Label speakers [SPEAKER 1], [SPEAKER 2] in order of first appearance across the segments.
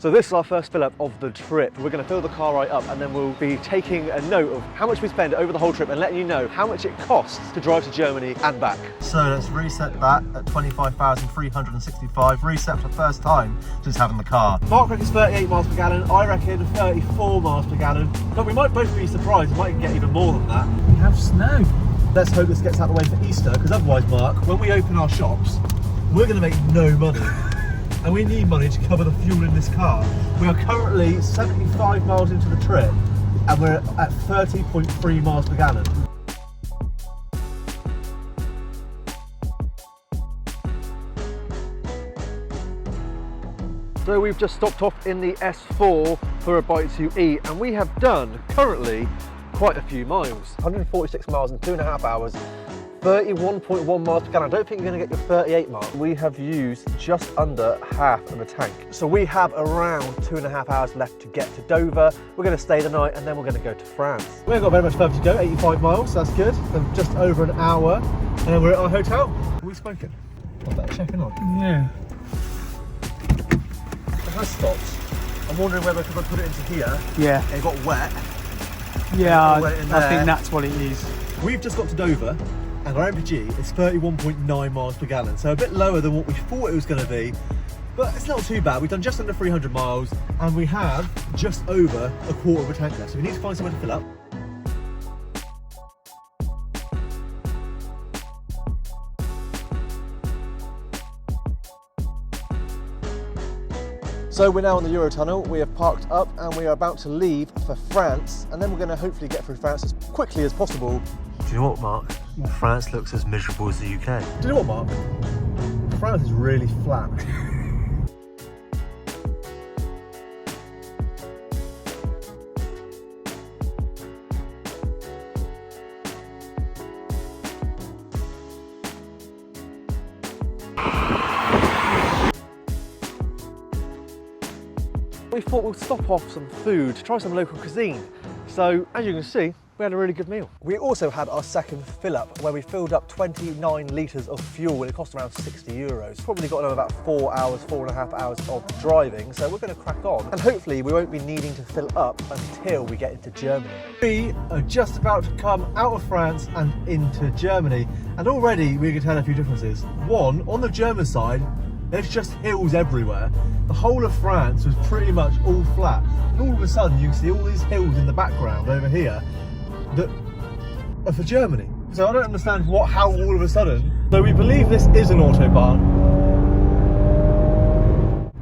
[SPEAKER 1] So this is our first fill up of the trip. We're going to fill the car right up and then we'll be taking a note of how much we spend over the whole trip and letting you know how much it costs to drive to Germany and back. So let's reset that at 25,365. Reset for the first time since having the car. Mark reckons 38 miles per gallon. I reckon 34 miles per gallon. But we might both be surprised. We might get even more than that.
[SPEAKER 2] We have snow.
[SPEAKER 1] Let's hope this gets out of the way for Easter, because otherwise, Mark, when we open our shops, we're going to make no money. And we need money to cover the fuel in this car. We are currently 75 miles into the trip and we're at 30.3 miles per gallon. So we've just stopped off in the S4 for a bite to eat, and we have done currently quite a few miles. 146 miles in 2.5 hours. 31.1 miles per gallon. I don't think you're going to get your 38 mark. We have used just under half of a tank. So we have around 2.5 hours left to get to Dover. We're going to stay the night and then we're going to go to France. We haven't got very much further to go, 85 miles, that's good. And just over an hour and then we're at our hotel. Are we smoking? I better checking on.
[SPEAKER 2] Yeah.
[SPEAKER 1] It has stopped. I'm wondering whether because I put it into here,
[SPEAKER 2] Yeah.
[SPEAKER 1] it got wet.
[SPEAKER 2] Yeah, I think that's what it is.
[SPEAKER 1] We've just got to Dover. And our MPG is 31.9 miles per gallon, so a bit lower than what we thought it was going to be, but it's not too bad. We've done just under 300 miles and we have just over a quarter of a tank left, so we need to find somewhere to fill up. So we're now on the Eurotunnel, we have parked up and we are about to leave for France, and then we're going to hopefully get through France as quickly as possible. Do you know what, Mark? France looks as miserable as the UK. Do you know what, Mark? France is really flat. We thought we'd stop off some food, try some local cuisine. So, as you can see, we had a really good meal. We also had our second fill up where we filled up 29 litres of fuel and it cost around 60 euros. Probably got another about 4 hours, 4.5 hours of driving, so we're going to crack on. And hopefully we won't be needing to fill up until we get into Germany. We are just about to come out of France and into Germany, and already we can tell a few differences. One, on the German side, there's just hills everywhere. The whole of France was pretty much all flat. And all of a sudden you can see all these hills in the background over here that are for Germany. So I don't understand how all of a sudden. So we believe this is an autobahn.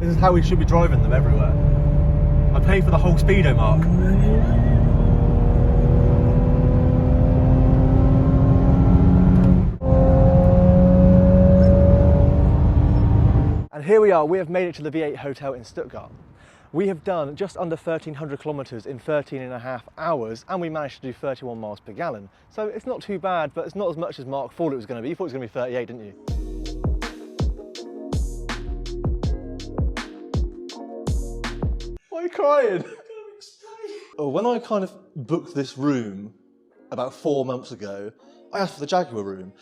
[SPEAKER 1] This is how we should be driving them everywhere. I pay for the whole speedo, Mark. And here we are, we have made it to the V8 hotel in Stuttgart. We have done just under 1,300 kilometres in 13.5 hours, and we managed to do 31 miles per gallon. So it's not too bad, but it's not as much as Mark thought it was going to be. You thought it was going to be 38, didn't you? Why are you crying? Oh, when I kind of booked this room about 4 months ago, I asked for the Jaguar room.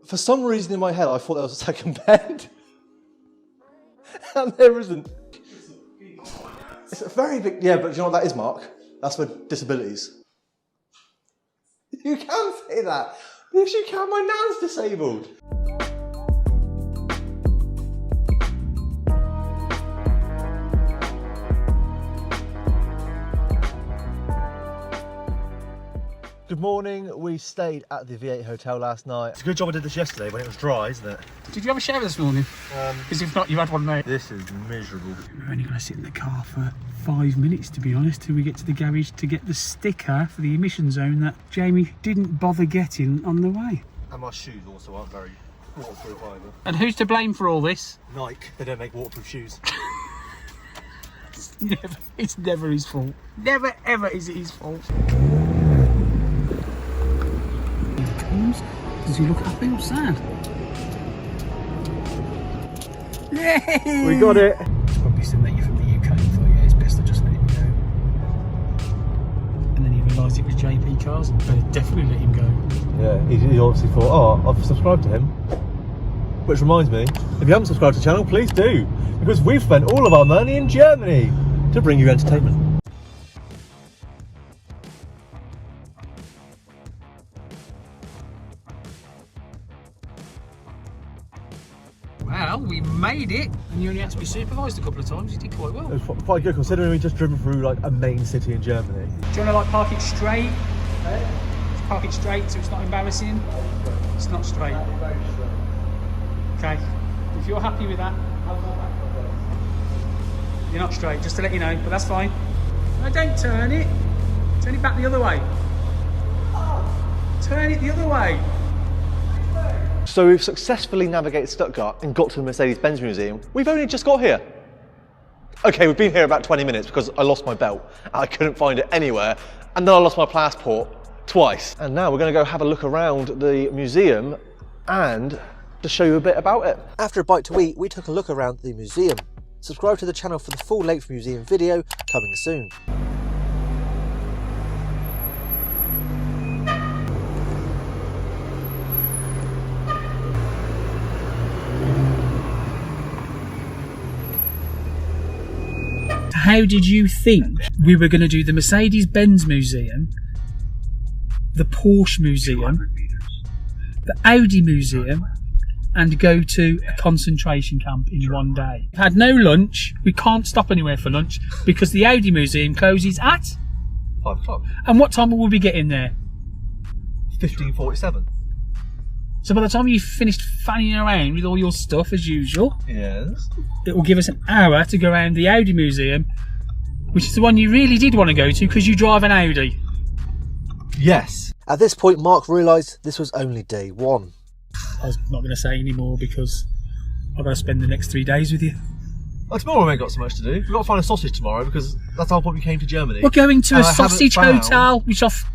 [SPEAKER 1] For some reason in my head, I thought there was a second bed. And there isn't. It's a very big, yeah, but do you know what that is, Mark? That's for disabilities. You can say that. Yes, you can. My nan's disabled. Good morning. We stayed at the V8 hotel last night. It's a good job I did this yesterday when it was dry, isn't it?
[SPEAKER 2] Did you have a shower this morning? Because if not, you had one, mate.
[SPEAKER 1] This is miserable.
[SPEAKER 2] We're only going to sit in the car for 5 minutes, to be honest, till we get to the garage to get the sticker for the emission zone that Jamie didn't bother getting on the way.
[SPEAKER 1] And my shoes also aren't very waterproof either.
[SPEAKER 2] And who's to blame for all this?
[SPEAKER 1] Nike. They don't make waterproof shoes.
[SPEAKER 2] It's never his fault. Never ever is it his fault. Does he look happy or sad? Yay!
[SPEAKER 1] We got it.
[SPEAKER 2] Probably still met you from the UK and thought, yeah, it's best I just let him go. And then he realised it was JP cars and better definitely let him go.
[SPEAKER 1] Yeah, he obviously thought, oh, I've subscribed to him. Which reminds me, if you haven't subscribed to the channel, please do, because we've spent all of our money in Germany to bring you entertainment.
[SPEAKER 2] Well, we made it, and you only had to be supervised a couple of times. You did quite well.
[SPEAKER 1] It was quite good considering we just driven through like a main city in Germany.
[SPEAKER 2] Do you want to like park it straight? Just park it straight so it's not embarrassing. It's not straight. Okay. If you're happy with that, you're not straight. Just to let you know, but that's fine. No, don't turn it. Turn it back the other way. Turn it the other way.
[SPEAKER 1] So we've successfully navigated Stuttgart and got to the Mercedes-Benz Museum. We've only just got here. Okay, we've been here about 20 minutes because I lost my belt and I couldn't find it anywhere. And then I lost my passport twice. And now we're going to go have a look around the museum and to show you a bit about it. After a bite to eat, we took a look around the museum. Subscribe to the channel for the full-length museum video coming soon.
[SPEAKER 2] How did you think we were going to do the Mercedes-Benz Museum, the Porsche Museum, the Audi Museum, and go to a concentration camp in one day? We've had no lunch. We can't stop anywhere for lunch because the Audi Museum closes at
[SPEAKER 1] 5 o'clock.
[SPEAKER 2] And what time will we be getting there?
[SPEAKER 1] 15:47.
[SPEAKER 2] So by the time you've finished fanning around with all your stuff as usual,
[SPEAKER 1] Yes.
[SPEAKER 2] it will give us an hour to go around the Audi Museum, which is the one you really did want to go to because you drive an Audi.
[SPEAKER 1] Yes.
[SPEAKER 3] At this point, Mark realised this was only day one.
[SPEAKER 2] I was not going to say any more because I've got to spend the next 3 days with you.
[SPEAKER 1] Well, tomorrow we ain't got so much to do. We've got to find a sausage tomorrow because that's the whole point we came to Germany.
[SPEAKER 2] We're going to
[SPEAKER 1] And
[SPEAKER 2] a
[SPEAKER 1] I haven't
[SPEAKER 2] sausage
[SPEAKER 1] found-
[SPEAKER 2] hotel, which I've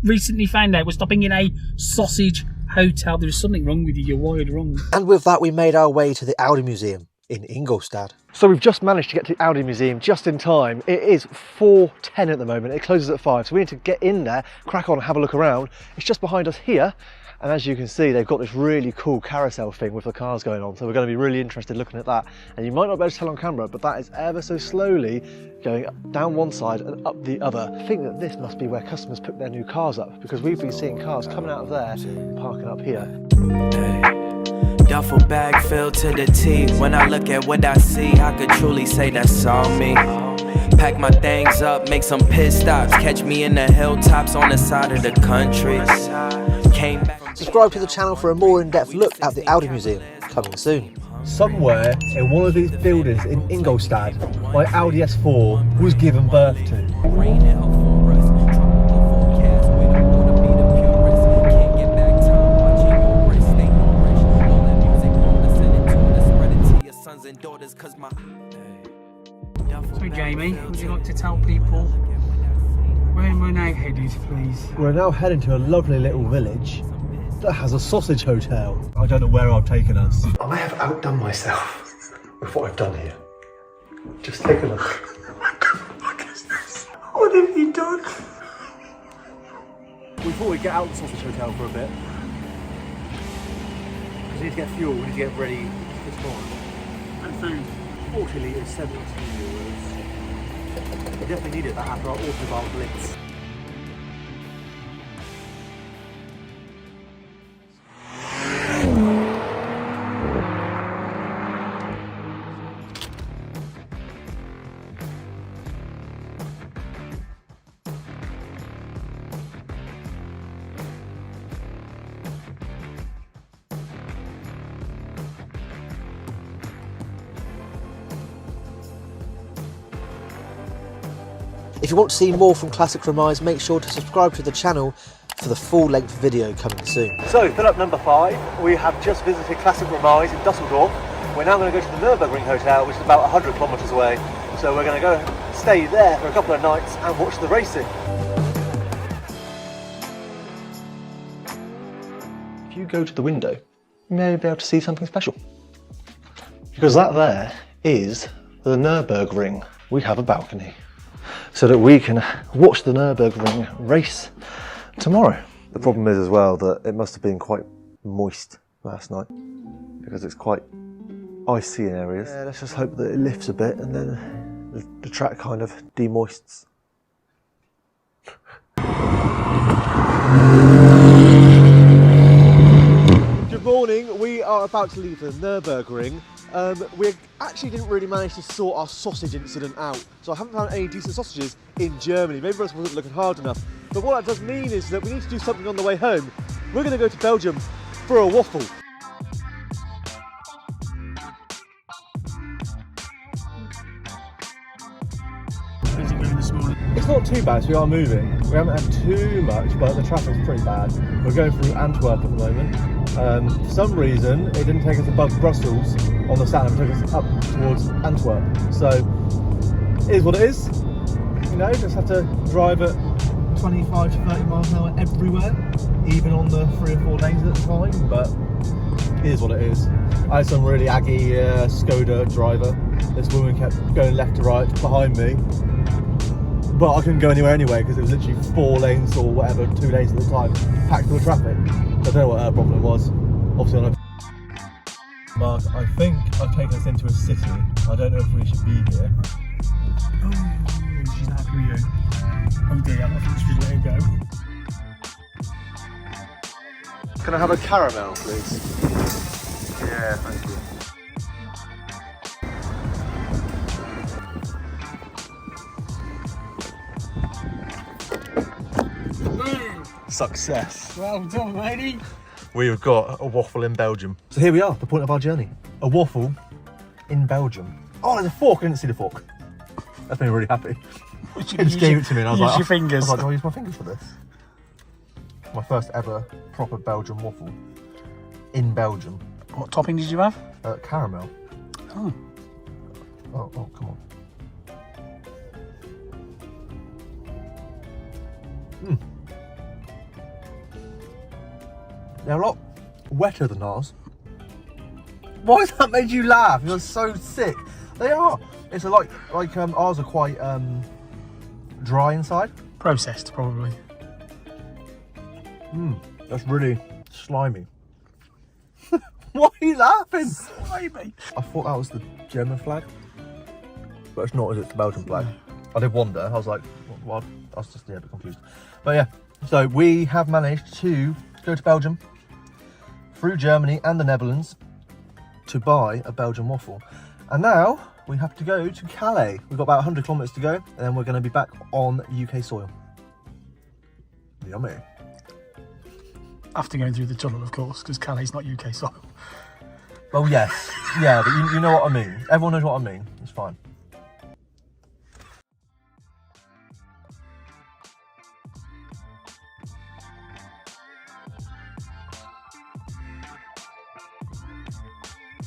[SPEAKER 2] recently found out. We're stopping in a sausage hotel. There is something wrong with you. You're wired wrong.
[SPEAKER 3] And with that, we made our way to the Audi Museum in Ingolstadt.
[SPEAKER 1] So we've just managed to get to the Audi Museum just in time. It is 4:10 at the moment. It closes at 5, so we need to get in there, crack on, have a look around. It's just behind us here. And as you can see, they've got this really cool carousel thing with the cars going on. So we're going to be really interested looking at that. And you might not be able to tell on camera, but that is ever so slowly going down one side and up the other. I think that this must be where customers put their new cars up because we've been seeing cars coming out of there, parking up here.
[SPEAKER 4] Duffel bag filled to the T. When I look at what I see, I could truly say that's all me. Pack my things up, make some pit stops. Catch me in the hilltops on the side of the country. Came back.
[SPEAKER 3] Subscribe to the channel for a more in-depth look at the Audi Museum coming soon.
[SPEAKER 1] Somewhere in one of these buildings in Ingolstadt, my Audi S4 was given birth to.
[SPEAKER 4] Rain and hope for us. Tropical forecast, we don't know to be the purest. Can't get back time, watching your wrist. Ain't no rush. All that music, wanna send it to us. Spread it to your sons and daughters, cause my.
[SPEAKER 2] So Jamie, would you like to tell people where we're now headed, please?
[SPEAKER 1] We're now heading to a lovely little village that has a sausage hotel. I don't know where I've taken us. I may have outdone myself with what I've done here. Just take a look. What the fuck is this? What have you done? We thought we'd get out of the sausage hotel for a bit. Because we need to get fuel, we need to get ready for tomorrow. And food. 40 litres, 17 euros. We definitely needed that after our Autobahn blitz.
[SPEAKER 3] If you want to see more from Classic Remise, make sure to subscribe to the channel for the full-length video coming soon.
[SPEAKER 1] So, fill up number 5. We have just visited Classic Remise in Dusseldorf. We're now going to go to the Nürburgring Hotel, which is about 100 kilometres away. So we're going to go stay there for a couple of nights and watch the racing. If you go to the window, you may be able to see something special. Because that there is the Nürburgring. We have a balcony so that we can watch the Nürburgring race tomorrow. The problem is as well that it must have been quite moist last night because it's quite icy in areas. Yeah, let's just hope that it lifts a bit and then the track kind of demoists. Good morning, we are about to leave the Nürburgring. We actually didn't really manage to sort our sausage incident out, so I haven't found any decent sausages in Germany. Maybe I wasn't looking hard enough. But what that does mean is that we need to do something on the way home. We're going to go to Belgium for a waffle. It's not too bad, so we are moving. We haven't had too much, but the traffic's pretty bad. We're going through Antwerp at the moment. For some reason, it didn't take us above Brussels on the sat nav, it took us up towards Antwerp. So, it is what it is. You know, just have to drive at 25 to 30 miles an hour everywhere, even on the 3 or 4 lanes at the time, but it is what it is. I had some really aggy Skoda driver. This woman kept going left to right behind me, but I couldn't go anywhere anyway because it was literally 4 lanes or whatever, 2 lanes at the time, packed full of traffic. I don't know what her problem was. Obviously on a... Mark, I think I've taken us into a city. I don't know if we should be here.
[SPEAKER 2] Oh, she's not happy with you. Oh dear, I think we should let her go.
[SPEAKER 1] Can I have a caramel, please? Yeah, thank you. Success.
[SPEAKER 2] Well done, lady.
[SPEAKER 1] We have got a waffle in Belgium. So here we are, the point of our journey. A waffle in Belgium. Oh, there's a fork. I didn't see the fork. That's made me really happy. He just gave it to me and I was like,
[SPEAKER 2] your fingers.
[SPEAKER 1] I was like, do I use my fingers for this? My first ever proper Belgian waffle in Belgium.
[SPEAKER 2] What topping did you have?
[SPEAKER 1] Caramel.
[SPEAKER 2] Oh.
[SPEAKER 1] Oh, come on. They're a lot wetter than ours. Why has that made you laugh? You're so sick. They are. It's like ours are quite dry inside.
[SPEAKER 2] Processed, probably.
[SPEAKER 1] That's really slimy. Why are you laughing?
[SPEAKER 2] Slimy.
[SPEAKER 1] I thought that was the German flag, but it's not, it's the Belgian flag. I did wonder. I was like, what? I was just a bit confused. But yeah, so we have managed to go to Belgium through Germany and the Netherlands to buy a Belgian waffle. And now we have to go to Calais. We've got about 100 kilometers to go, and then we're going to be back on UK soil. Yummy.
[SPEAKER 2] After going through the tunnel, of course, because Calais is not UK soil.
[SPEAKER 1] Well, yes. Yeah, but you know what I mean. Everyone knows what I mean. It's fine.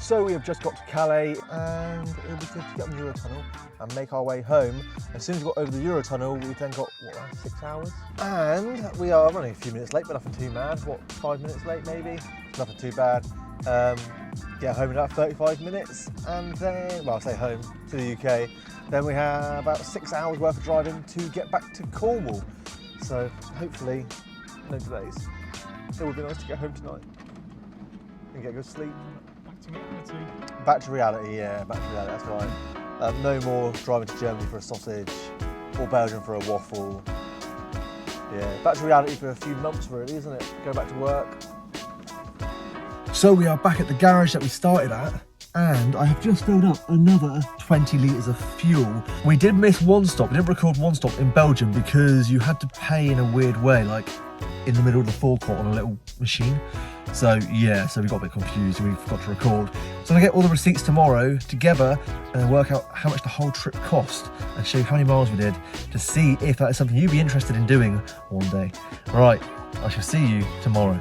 [SPEAKER 1] So we have just got to Calais and it'll be good to get on the Eurotunnel and make our way home. As soon as we got over the Eurotunnel, we've then got, what, around 6 hours? And we are running a few minutes late, but nothing too mad. What, 5 minutes late maybe? Nothing too bad. Get home in about 35 minutes and then, well, I say home, to the UK. Then we have about 6 hours worth of driving to get back to Cornwall. So hopefully, no delays. It would be nice to get home tonight and get good sleep. Back to reality, yeah, back to reality, that's right. No more driving to Germany for a sausage or Belgium for a waffle. Yeah, back to reality for a few months really, isn't it? Go back to work. So we are back at the garage that we started at, and I have just filled up another 20 litres of fuel. We did miss one stop, we didn't record one stop in Belgium because you had to pay in a weird way, like in the middle of the forecourt on a little machine. So yeah, so we got a bit confused and we forgot to record. So I'm gonna get all the receipts tomorrow together and then work out how much the whole trip cost and show you how many miles we did to see if that is something you'd be interested in doing one day. Right, I shall see you tomorrow.